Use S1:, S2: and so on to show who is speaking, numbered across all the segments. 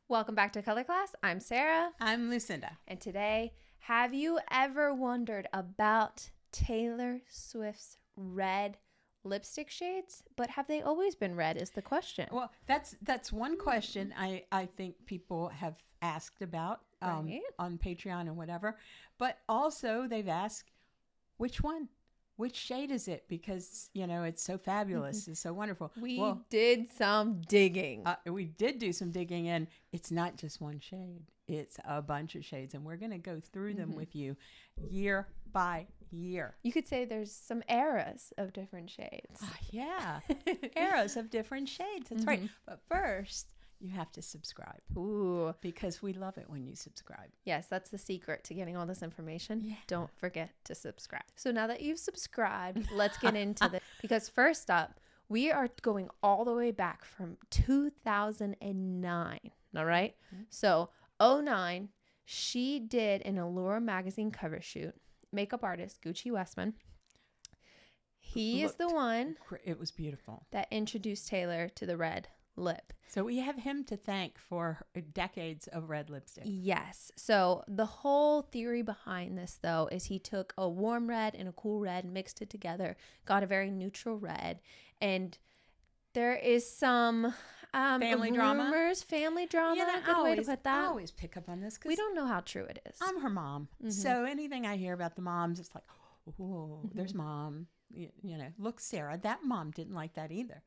S1: Welcome back to Color Class. I'm Sarah.
S2: I'm Lucinda.
S1: And today, have you ever wondered about Taylor Swift's red lipstick shades? But have they always been red is the question.
S2: Well, that's one question I think people have asked about
S1: Right.
S2: on Patreon and whatever. But also they've asked, which one? Which shade is it? Because, it's so fabulous. It's so wonderful.
S1: We did some digging.
S2: We did do some digging, and it's not just one shade. It's a bunch of shades, and we're going to go through them with you year by year.
S1: You could say there's some eras of different shades.
S2: Yeah, eras of different shades. That's right. But first, you have to subscribe.
S1: Ooh.
S2: Because we love it when you subscribe.
S1: Yes, that's the secret to getting all this information.
S2: Yeah.
S1: Don't forget to subscribe. So now that you've subscribed, let's get into this. Because first up, we are going all the way back from 2009. All right?
S2: Mm-hmm.
S1: So 2009, she did an Allure magazine cover shoot. Makeup artist Gucci Westman. He is the one.
S2: It was beautiful.
S1: That introduced Taylor to the red lip.
S2: So we have him to thank for decades of red lipstick.
S1: Yes. So the whole theory behind this, though, is he took a warm red and a cool red, mixed it together, got a very neutral red, and there is some
S2: family
S1: drama. Good way to put that.
S2: I always pick up on this because
S1: we don't know how true it is.
S2: I'm her mom. So anything I hear about the moms, it's like, oh, there's mom. Look, Sarah, that mom didn't like that either.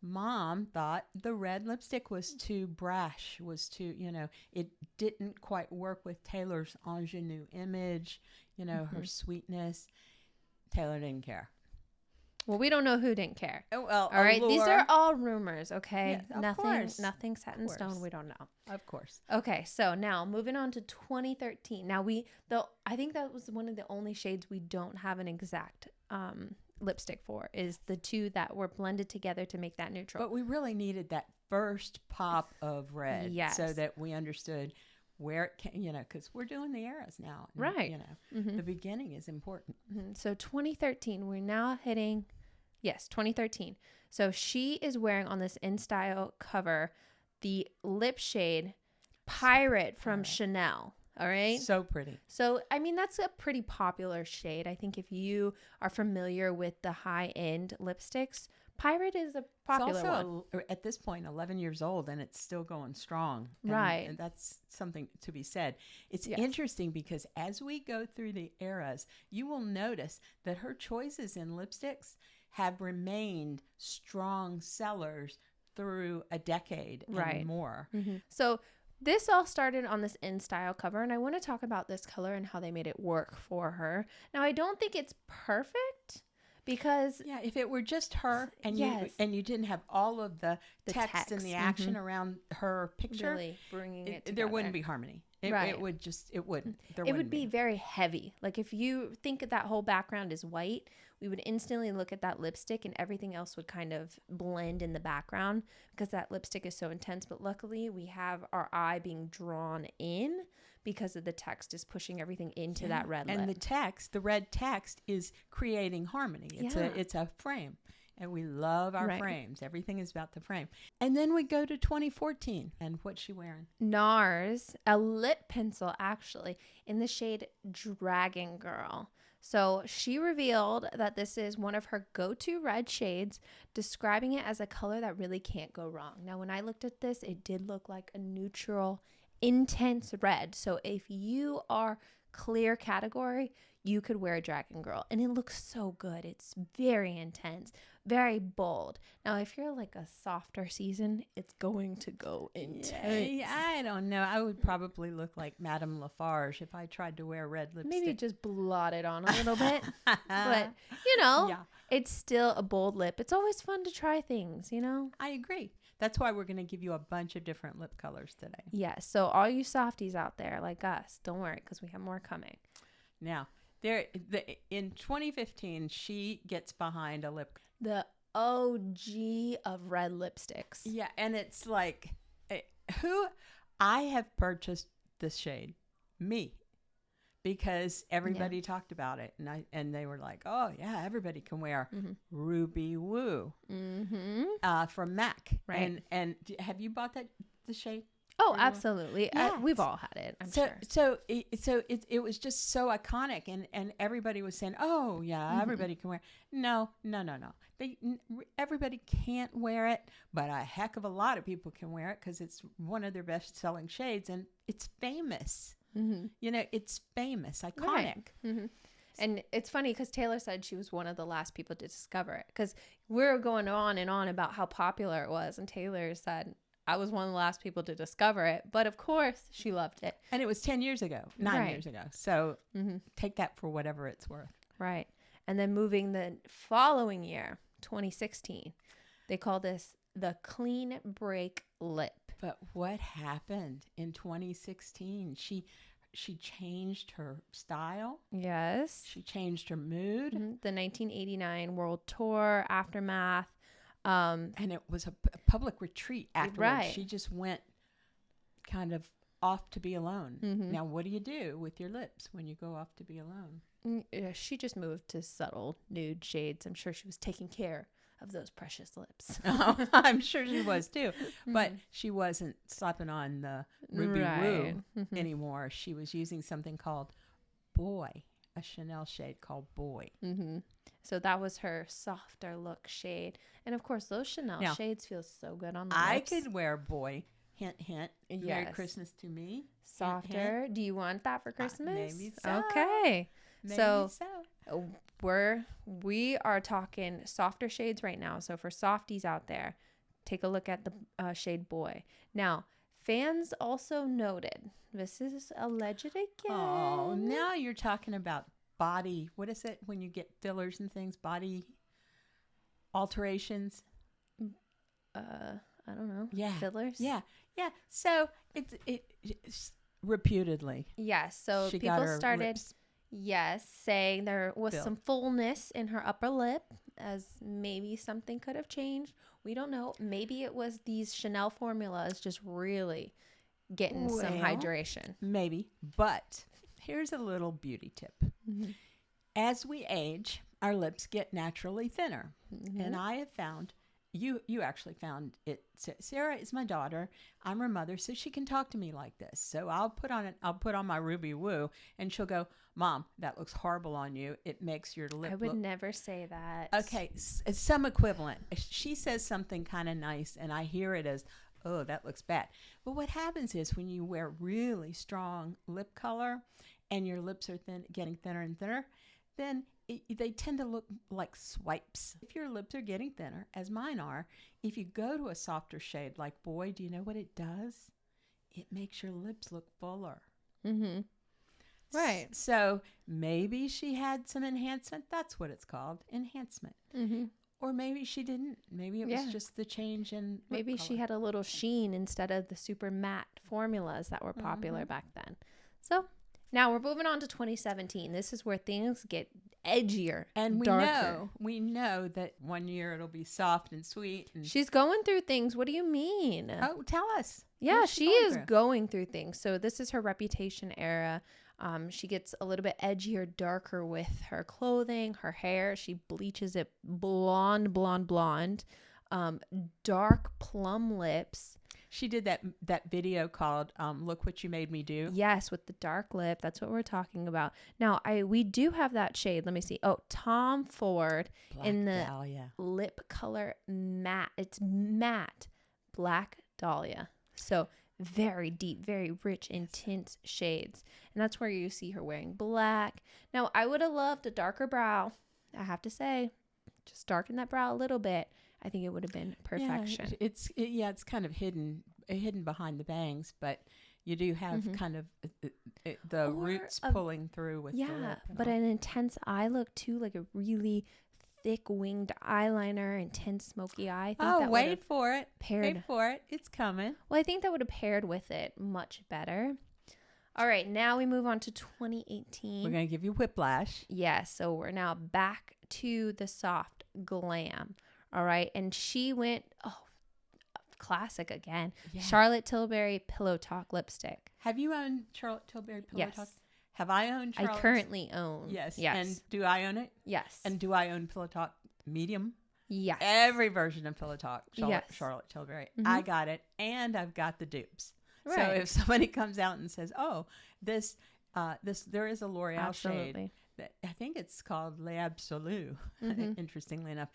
S2: Mom thought the red lipstick was too brash, was too, it didn't quite work with Taylor's ingenue image, her sweetness. Taylor didn't care.
S1: Well, we don't know who didn't care.
S2: Oh, well,
S1: all right.
S2: Allure.
S1: These are all rumors, okay?
S2: Yeah,
S1: nothing set in stone. We don't know.
S2: Of course.
S1: Okay, so now moving on to 2013. Now I think that was one of the only shades we don't have an exact lipstick for, is the two that were blended together to make that neutral.
S2: But we really needed that first pop of red,
S1: yes,
S2: so that we understood where it came, because we're doing the eras now. And,
S1: right.
S2: The beginning is important.
S1: So 2013, we're now hitting, 2013. So she is wearing on this InStyle cover the lip shade Pirate from Chanel. All right.
S2: So pretty.
S1: So, I mean, that's a pretty popular shade. I think if you are familiar with the high-end lipsticks, Pirate is a popular
S2: it's also
S1: one.
S2: At this point, 11 years old, and it's still going strong.
S1: Right.
S2: And that's something to be said. It's interesting because as we go through the eras, you will notice that her choices in lipsticks have remained strong sellers through a decade and more.
S1: So this all started on this InStyle cover, and I want to talk about this color and how they made it work for her. Now, I don't think it's perfect because
S2: if it were just her and you didn't have all of the text and the action around her picture,
S1: really bringing it together,
S2: there wouldn't be harmony. It wouldn't.
S1: It would be very heavy. Like if you think that whole background is white, we would instantly look at that lipstick and everything else would kind of blend in the background because that lipstick is so intense. But luckily we have our eye being drawn in because of the text is pushing everything into that red lip.
S2: And the red text is creating harmony. It's a frame. And we love our frames. Everything is about the frame. And then we go to 2014. And what's she wearing?
S1: Nars, a lip pencil actually, in the shade Dragon Girl. So she revealed that this is one of her go-to red shades, describing it as a color that really can't go wrong. Now, when I looked at this, it did look like a neutral, intense red. So if you are clear category, you could wear a Dragon Girl and it looks so good. It's very intense, very bold. Now, if you're like a softer season, it's going to go intense.
S2: I don't know. I would probably look like Madame Lafarge if I tried to wear red lipstick.
S1: Maybe just blot it on a little bit. But, it's still a bold lip. It's always fun to try things,
S2: I agree. That's why we're going to give you a bunch of different lip colors today.
S1: Yes. So all you softies out there like us, don't worry because we have more coming.
S2: Now, in 2015, she gets behind a lip.
S1: The OG of red lipsticks.
S2: Yeah, and it's like, I have purchased this shade, me, because everybody talked about it, and they were like, oh yeah, everybody can wear Ruby Woo from MAC.
S1: Right.
S2: And have you bought the shade?
S1: Oh,
S2: for you?
S1: absolutely.
S2: Yes.
S1: We've all had it, I'm
S2: So,
S1: sure.
S2: it was just so iconic, and everybody was saying, "Oh yeah, everybody can wear." No, no, no, no. Everybody can't wear it, but a heck of a lot of people can wear it because it's one of their best-selling shades, and it's famous. It's famous, iconic.
S1: Right. And it's funny because Taylor said she was one of the last people to discover it, because we're going on and on about how popular it was, and Taylor said, I was one of the last people to discover it, but of course she loved it.
S2: And it was 10 years ago, 9 years ago. So take that for whatever it's worth.
S1: Right. And then moving the following year, 2016, they call this the clean break lip.
S2: But what happened in 2016? She changed her style.
S1: Yes.
S2: She changed her mood.
S1: The 1989 World Tour, Aftermath.
S2: And it was a public retreat afterwards.
S1: Right.
S2: She just went kind of off to be alone. Now, what do you do with your lips when you go off to be alone?
S1: Yeah, she just moved to subtle nude shades. I'm sure she was taking care of those precious lips.
S2: Oh, I'm sure she was too. But she wasn't slapping on the Ruby Woo anymore. She was using something called Boy, a Chanel shade called Boy.
S1: So that was her softer look shade. And of course, those Chanel shades feel so good on the lips.
S2: I could wear Boy. Hint, hint.
S1: Yes.
S2: Merry Christmas to me.
S1: Softer.
S2: Hint, hint.
S1: Do you want that for Christmas?
S2: Maybe so.
S1: Okay.
S2: Maybe
S1: so we are talking softer shades right now. So for softies out there, take a look at the shade Boy. Now, fans also noted, this is alleged again.
S2: Oh, now you're talking about body. What is it when you get fillers and things? Body alterations?
S1: I don't know.
S2: Yeah.
S1: Fillers?
S2: Yeah. So it's reputedly.
S1: Yes. So
S2: She
S1: people
S2: got her
S1: started,
S2: lips
S1: saying there was
S2: filled.
S1: some fullness in her upper lip, as maybe something could have changed. We don't know. Maybe it was these Chanel formulas just really getting some hydration.
S2: Maybe. But here's a little beauty tip. As we age, our lips get naturally thinner. And I have found, you actually found it. Sarah is my daughter. I'm her mother, so she can talk to me like this. So I'll put on my Ruby Woo, and she'll go, Mom, that looks horrible on you. It makes your lip
S1: I would
S2: look...
S1: never say that.
S2: Okay, some equivalent. She says something kind of nice, and I hear it as, oh, that looks bad. But what happens is when you wear really strong lip color and your lips are getting thinner and thinner, then they tend to look like swipes. If your lips are getting thinner, as mine are, if you go to a softer shade like Boy, do you know what it does? It makes your lips look fuller.
S1: Right.
S2: So maybe she had some enhancement. That's what it's called, enhancement. Or maybe she didn't. Maybe it was just the change in lip
S1: Maybe
S2: color.
S1: she had a little sheen instead of the super matte formulas that were popular back then. So now we're moving on to 2017. This is where things get edgier
S2: And
S1: darker.
S2: we know that one year it'll be soft and sweet. And
S1: She's going through things. What do you mean?
S2: oh, tell us.
S1: Yeah,
S2: What's
S1: she
S2: going
S1: is
S2: through?
S1: going through things. So this is her Reputation era. She gets a little bit edgier, darker with her clothing, her hair. She bleaches it blonde. Dark plum lips.
S2: She did that video called "Look What You Made Me Do."
S1: Yes, with the dark lip. That's what we're talking about. Now, we do have that shade. Let me see. Oh, Tom Ford
S2: Black
S1: in the
S2: Dahlia.
S1: lip color matte. It's matte Black Dahlia. So very deep, very rich, intense shades. And that's where you see her wearing black. Now, I would have loved a darker brow. I have to say, just darken that brow a little bit. I think it would have been perfection.
S2: Yeah, it's kind of hidden behind the bangs, but you do have kind of the roots pulling through with the lip.
S1: But an intense eye look too, like a really thick winged eyeliner, intense smoky eye. I think that
S2: wait for it.
S1: Paired.
S2: Wait for it. It's coming.
S1: Well, I think that would have paired with it much better. All right, now we move on to 2018.
S2: We're going to give you whiplash.
S1: Yes, so we're now back to the soft glam. All right, and she went, classic again.
S2: Yeah.
S1: Charlotte Tilbury Pillow Talk lipstick.
S2: Have you owned Charlotte Tilbury Pillow
S1: Yes.
S2: Talk? Have I owned Charlotte?
S1: I currently own.
S2: Yes.
S1: Yes.
S2: And do I own it?
S1: Yes.
S2: And do I own Pillow Talk Medium?
S1: yes.
S2: Every version of Pillow Talk,
S1: Yes.
S2: Charlotte Tilbury. I got it, and I've got the dupes. So if somebody comes out and says, "Oh, this there is a L'Oreal shade that I think it's called Le Absolu," interestingly enough,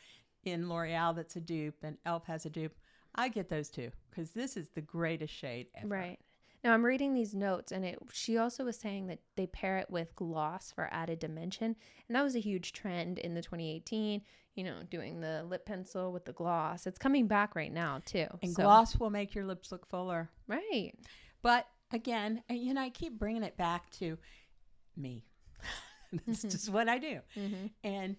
S2: in L'Oreal that's a dupe and Elf has a dupe. I get those too because this is the greatest shade ever.
S1: Right. Now I'm reading these notes, and she also was saying that they pair it with gloss for added dimension, and that was a huge trend in the 2018. You know, doing the lip pencil with the gloss. It's coming back right now too.
S2: And gloss will make your lips look fuller.
S1: Right.
S2: But again, you know, I keep bringing it back to me. That's just what I do. And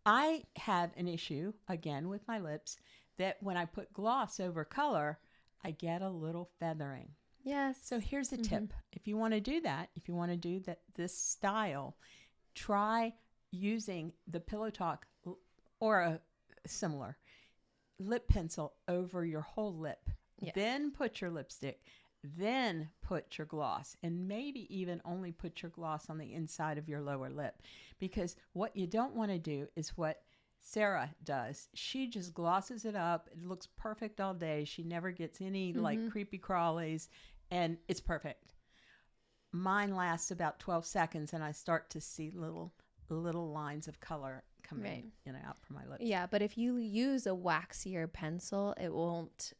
S2: I have an issue again with my lips that when I put gloss over color, I get a little feathering.
S1: Yes.
S2: So here's a tip. If you want to do that, if you want to do this style, try using the Pillow Talk or a similar lip pencil over your whole lip. Yes. Then put your lipstick. Then put your gloss, and maybe even only put your gloss on the inside of your lower lip, because what you don't want to do is what Sarah does. She just glosses it up. It looks perfect all day. She never gets any like creepy crawlies, and it's perfect. Mine lasts about 12 seconds, and I start to see little lines of color coming out from my lips.
S1: Yeah, but if you use a waxier pencil, it won't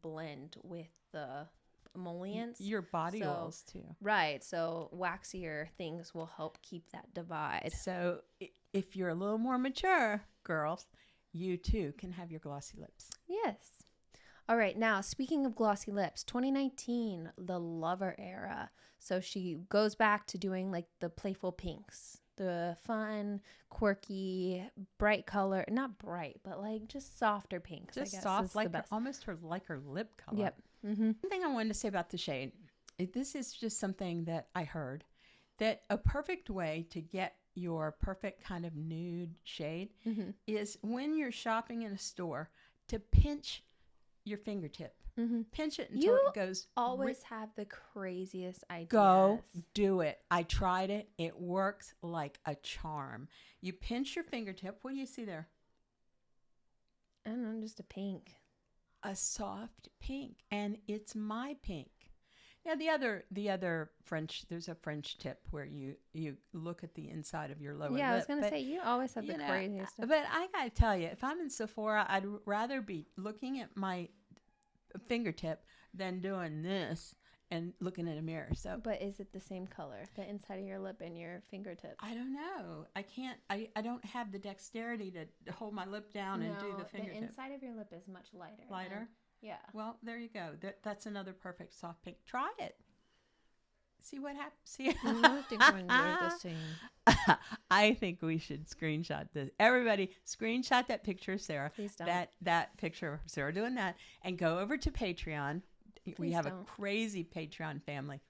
S1: blend with the emollients.
S2: Your body oils too.
S1: Right. So waxier things will help keep that divide.
S2: So if you're a little more mature, girls, you too can have your glossy lips.
S1: Yes. All right. Now, speaking of glossy lips, 2019, the Lover era. So she goes back to doing like the playful pinks, the fun, quirky, bright color. Not bright, but like just softer pinks.
S2: Just
S1: I guess,
S2: soft, like almost her lip color.
S1: Yep.
S2: One thing I wanted to say about the shade, this is just something that I heard, that a perfect way to get your perfect kind of nude shade is when you're shopping in a store to pinch your fingertip. Pinch it until it goes.
S1: Always have the craziest ideas.
S2: Go do it. I tried it. It works like a charm. You pinch your fingertip. What do you see there?
S1: I don't know, just a pink.
S2: A soft pink, and it's my pink. Yeah, the other French. There's a French tip where you look at the inside of your lower lip.
S1: Yeah, I was gonna say you always have the craziest stuff.
S2: But I gotta tell you, if I'm in Sephora, I'd rather be looking at my fingertip than doing this and looking in a mirror. So,
S1: but is it the same color, the inside of your lip and your fingertip?
S2: I don't know. I can't. I don't have the dexterity to hold my lip down and do the fingertip.
S1: The inside of your lip is much lighter.
S2: Lighter?
S1: Yeah.
S2: Well, there you go. That's another perfect soft pink. Try it. See what happens. See.
S1: I think we're the same.
S2: I think we should screenshot this. Everybody, screenshot that picture of Sarah.
S1: Please don't.
S2: That picture of Sarah doing that, and go over to Patreon. We have a crazy Patreon family.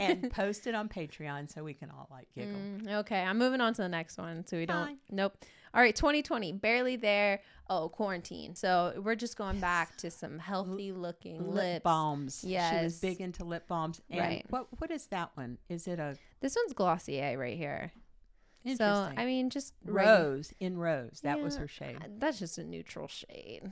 S2: And post it on Patreon so we can all like giggle.
S1: Okay, I'm moving on to the next one so we don't. Nope. All right, 2020, barely there. Oh, quarantine. So we're just going back to some healthy looking
S2: lip balms.
S1: Yes,
S2: she was big into lip balms. And
S1: right.
S2: What is that one? Is it a?
S1: This one's Glossier right here. So I mean, just
S2: Rose in Rose. That was her shade.
S1: That's just a neutral shade.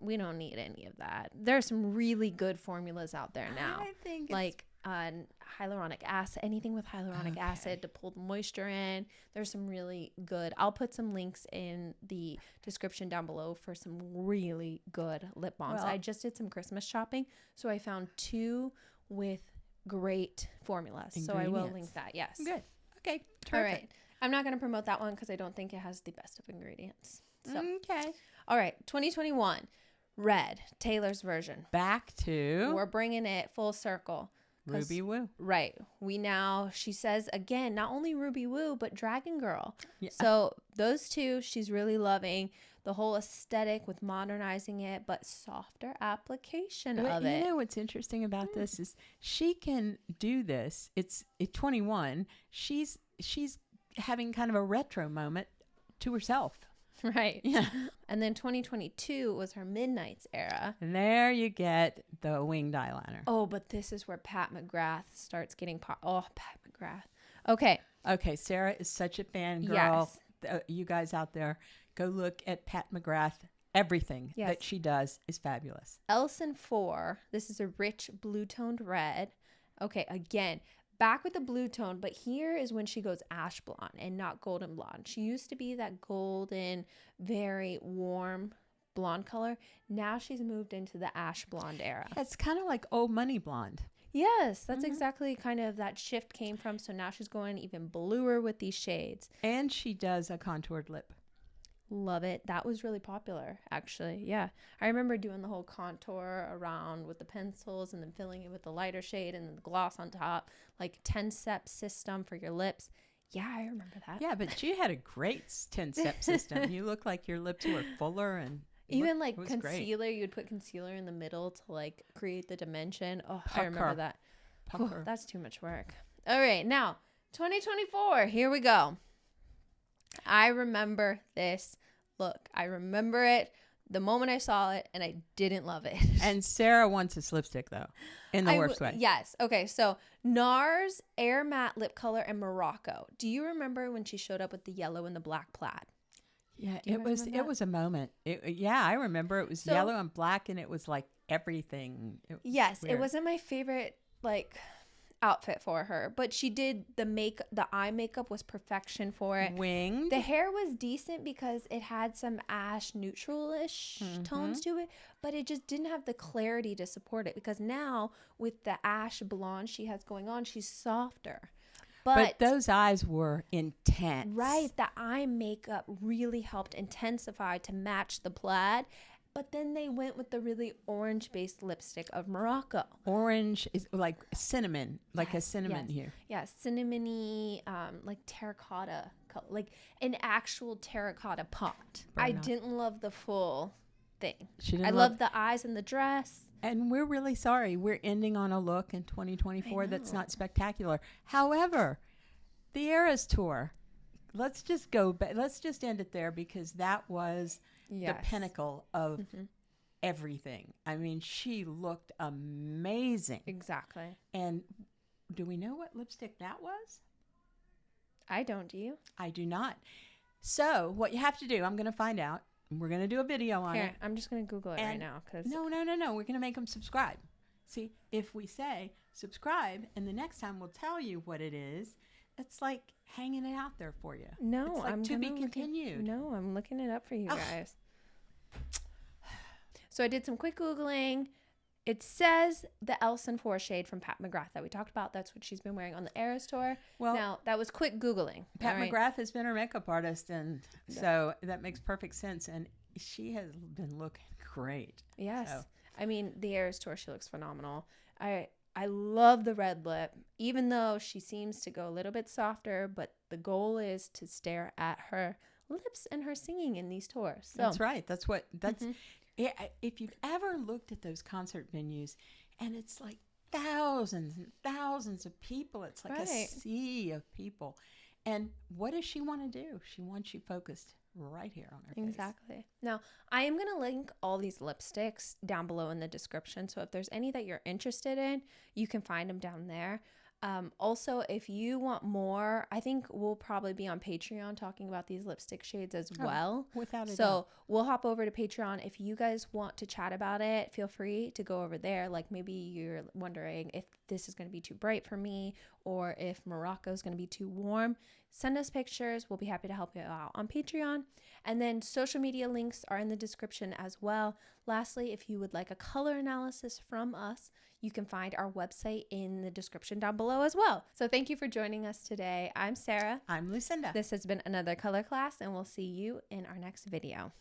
S1: We don't need any of that. There are some really good formulas out there now.
S2: I think
S1: like hyaluronic acid, anything with hyaluronic acid to pull the moisture in. There's some really good. I'll put some links in the description down below for some really good lip balms. I just did some Christmas shopping, so I found 2 with great formulas. So I will link that. Yes.
S2: Good. Okay. Terrific.
S1: All right. I'm not going to promote that one because I don't think it has the best of ingredients. So.
S2: Okay.
S1: All right. 2021. Red. Taylor's version.
S2: Back to.
S1: We're bringing it full circle.
S2: Ruby Woo.
S1: Right. She says again, not only Ruby Woo, but Dragon Girl.
S2: Yeah.
S1: So those 2, she's really loving the whole aesthetic with modernizing it, but softer application of it.
S2: You know what's interesting about this is she can do this. It's 21. She's having kind of a retro moment to herself.
S1: Right.
S2: Yeah.
S1: And then 2022 was her Midnights era.
S2: And there you get the winged eyeliner.
S1: Oh, but this is where Pat McGrath starts getting Pat McGrath. Okay.
S2: Okay. Sarah is such a fan girl. Yes. You guys out there, go look at Pat McGrath everything
S1: Yes.
S2: that she does is fabulous.
S1: Elson 4, this is a rich blue toned red. Okay, again, back with the blue tone, but here is when she goes ash blonde and not golden blonde. She used to be that golden, very warm blonde color. Now she's moved into the ash blonde era.
S2: It's kind of like old money blonde.
S1: Yes, that's exactly kind of that shift came from. So now she's going even bluer with these shades.
S2: And she does a contoured lip.
S1: Love it. That was really popular, actually. Yeah. I remember doing the whole contour around with the pencils and then filling it with the lighter shade and then the gloss on top, like 10-step system for your lips. Yeah, I remember that.
S2: Yeah, but she had a great 10-step system. You look like your lips were fuller and
S1: even like
S2: concealer.
S1: Great. You'd put concealer in the middle to like create the dimension. Oh,
S2: Pucker.
S1: I remember that.
S2: Pucker.
S1: Oh, that's too much work. All right, now 2024. Here we go. I remember this look. I remember it the moment I saw it, and I didn't love it.
S2: And Sarah wants this lipstick, though, in the worst way.
S1: Yes. Okay, so Nars Air Matte Lip Color and Morocco. Do you remember when she showed up with the yellow and the black plaid?
S2: Yeah, it was a moment. I remember it was yellow and black, and it was like everything.
S1: Yes, weird. It wasn't my favorite like outfit for her, but she did the eye makeup was perfection for it.
S2: Winged.
S1: The hair was decent because it had some ash neutralish tones to it, but it just didn't have the clarity to support it, because now with the ash blonde she has going on, she's softer. But
S2: those eyes were intense.
S1: Right. The eye makeup really helped intensify to match the plaid. But then they went with the really orange-based lipstick of Morocco.
S2: Orange is like cinnamon, like a cinnamon here.
S1: Yeah, cinnamony, like terracotta, like an actual terracotta pot. I didn't love the full thing. I loved the eyes and the dress.
S2: And we're really sorry. We're ending on a look in 2024 that's not spectacular. However, the Eras Tour, let's just end it there, because that was the pinnacle of everything. I mean, she looked amazing.
S1: Exactly.
S2: And do we know what lipstick that was?
S1: I don't. Do you?
S2: I do not. So what you have to do, I'm going to find out. We're going to do a video on it.
S1: I'm just going to Google it right now.
S2: No. We're going to make them subscribe. See, if we say subscribe, and the next time we'll tell you what it is, it's like hanging it out there for you.
S1: No,
S2: it's like to be continued.
S1: No, I'm looking it up for you guys. So I did some quick Googling. It says the Elson 4 shade from Pat McGrath that we talked about. That's what she's been wearing on the Eras Tour. Well, now, that was quick Googling.
S2: Pat McGrath has been her makeup artist, and so that makes perfect sense. And she has been looking great.
S1: Yes. So. I mean, the Eras Tour, she looks phenomenal. I love the red lip, even though she seems to go a little bit softer, but the goal is to stare at her lips and her singing in these tours. So.
S2: That's right. If you've ever looked at those concert venues, and it's like thousands and thousands of people, it's like a sea of people. And what does she want to do? She wants you focused right here on her face.
S1: Exactly. Now, I am going to link all these lipsticks down below in the description. So if there's any that you're interested in, you can find them down there. Also, if you want more, I think we'll probably be on Patreon talking about these lipstick shades as well.
S2: Without a doubt.
S1: So we'll hop over to Patreon. If you guys want to chat about it, feel free to go over there. Like maybe you're wondering if this is going to be too bright for me, or if Morocco is going to be too warm. Send us pictures. We'll be happy to help you out on Patreon. And then social media links are in the description as well. Lastly, if you would like a color analysis from us, you can find our website in the description down below as well. So thank you for joining us today. I'm Sarah.
S2: I'm Lucinda.
S1: This has been another color class, and we'll see you in our next video.